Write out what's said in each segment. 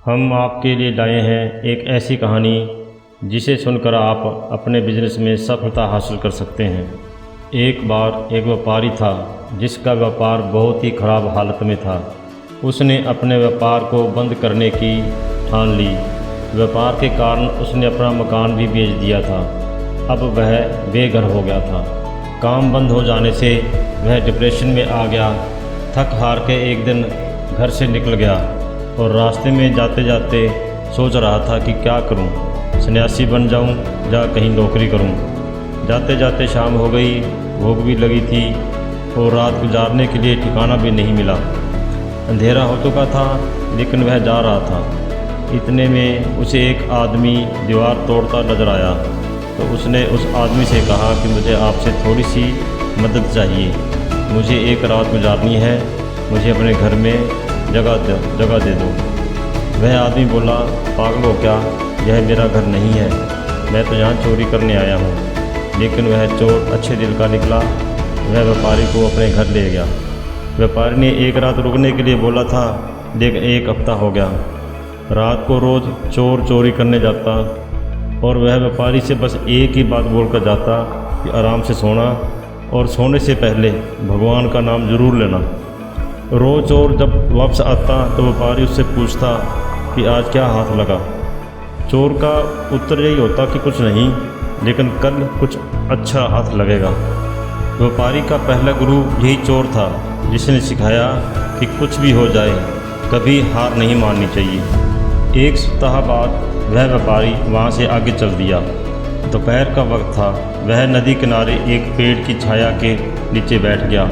हम आपके लिए लाए हैं एक ऐसी कहानी जिसे सुनकर आप अपने बिजनेस में सफलता हासिल कर सकते हैं। एक बार एक व्यापारी था जिसका व्यापार बहुत ही ख़राब हालत में था। उसने अपने व्यापार को बंद करने की ठान ली। व्यापार के कारण उसने अपना मकान भी बेच दिया था। अब वह बेघर हो गया था। काम बंद हो जाने से वह डिप्रेशन में आ गया। थक हार के एक दिन घर से निकल गया और रास्ते में जाते जाते सोच रहा था कि क्या करूं, सन्यासी बन जाऊं या कहीं नौकरी करूं। जाते जाते शाम हो गई, भूख भी लगी थी और रात गुजारने के लिए ठिकाना भी नहीं मिला। अंधेरा हो चुका था लेकिन वह जा रहा था। इतने में उसे एक आदमी दीवार तोड़ता नजर आया तो उसने उस आदमी से कहा कि मुझे आपसे थोड़ी सी मदद चाहिए, मुझे एक रात गुजारनी है, मुझे अपने घर में जगह दे दो। वह आदमी बोला, पागल हो क्या, यह मेरा घर नहीं है, मैं तो यहाँ चोरी करने आया हूँ। लेकिन वह चोर अच्छे दिल का निकला। वह व्यापारी को अपने घर ले गया। व्यापारी ने एक रात रुकने के लिए बोला था लेकिन एक हफ्ता हो गया। रात को रोज़ चोर चोरी करने जाता और वह व्यापारी से बस एक ही बात बोलकर जाता कि आराम से सोना और सोने से पहले भगवान का नाम ज़रूर लेना। रोज़ चोर जब वापस आता तो व्यापारी उससे पूछता कि आज क्या हाथ लगा। चोर का उत्तर यही होता कि कुछ नहीं, लेकिन कल कुछ अच्छा हाथ लगेगा। व्यापारी का पहला गुरु यही चोर था जिसने सिखाया कि कुछ भी हो जाए कभी हार नहीं माननी चाहिए। एक सप्ताह बाद वह व्यापारी वहाँ से आगे चल दिया। दोपहर का वक्त था। वह नदी किनारे एक पेड़ की छाया के नीचे बैठ गया।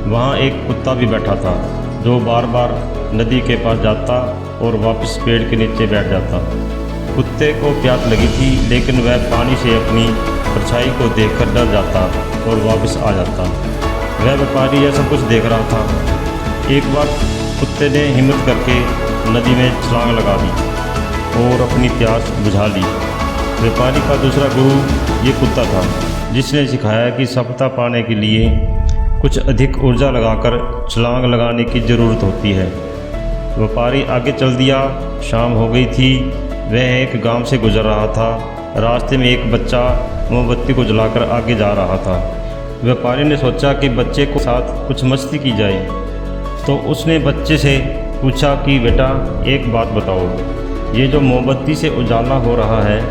वहाँ एक कुत्ता भी बैठा था जो बार बार नदी के पास जाता और वापस पेड़ के नीचे बैठ जाता। कुत्ते को प्यास लगी थी लेकिन वह पानी से अपनी परछाई को देखकर डर जाता और वापस आ जाता। वह व्यापारी यह सब कुछ देख रहा था। एक बार कुत्ते ने हिम्मत करके नदी में छलांग लगा दी और अपनी प्यास बुझा ली। व्यापारी का दूसरा गुरु ये कुत्ता था जिसने सिखाया कि सफलता पाने के लिए कुछ अधिक ऊर्जा लगाकर छलांग लगाने की ज़रूरत होती है। व्यापारी आगे चल दिया। शाम हो गई थी। वह एक गांव से गुजर रहा था। रास्ते में एक बच्चा मोमबत्ती को जलाकर आगे जा रहा था। व्यापारी ने सोचा कि बच्चे को साथ कुछ मस्ती की जाए, तो उसने बच्चे से पूछा कि बेटा एक बात बताओ, ये जो मोमबत्ती से उजाला हो रहा है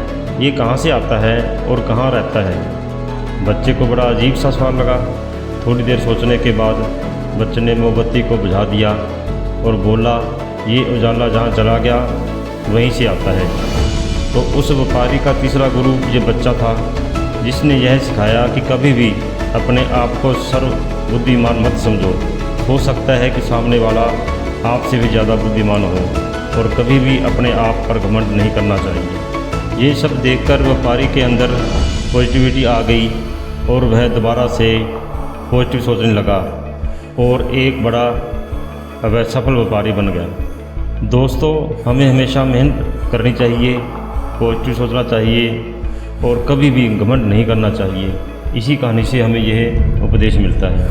ये कहाँ से आता है और कहाँ रहता है? बच्चे को बड़ा अजीब सा सवाल लगा। थोड़ी देर सोचने के बाद बच्चे ने मोमबत्ती को बुझा दिया और बोला, ये उजाला जहाँ चला गया वहीं से आता है। तो उस व्यापारी का तीसरा गुरु ये बच्चा था जिसने यह सिखाया कि कभी भी अपने आप को सर्व बुद्धिमान मत समझो। हो सकता है कि सामने वाला आपसे भी ज़्यादा बुद्धिमान हो और कभी भी अपने आप पर घमंड नहीं करना चाहिए। ये सब देखकर व्यापारी के अंदर पॉजिटिविटी आ गई और वह दोबारा से पॉजिटिव सोचने लगा और एक बड़ा वह सफल व्यापारी बन गया। दोस्तों, हमें हमेशा मेहनत करनी चाहिए, पॉजिटिव सोचना चाहिए और कभी भी घमंड नहीं करना चाहिए। इसी कहानी से हमें यह उपदेश मिलता है।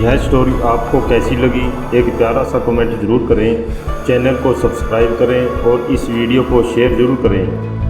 यह स्टोरी आपको कैसी लगी एक प्यारा सा कमेंट ज़रूर करें। चैनल को सब्सक्राइब करें और इस वीडियो को शेयर ज़रूर करें।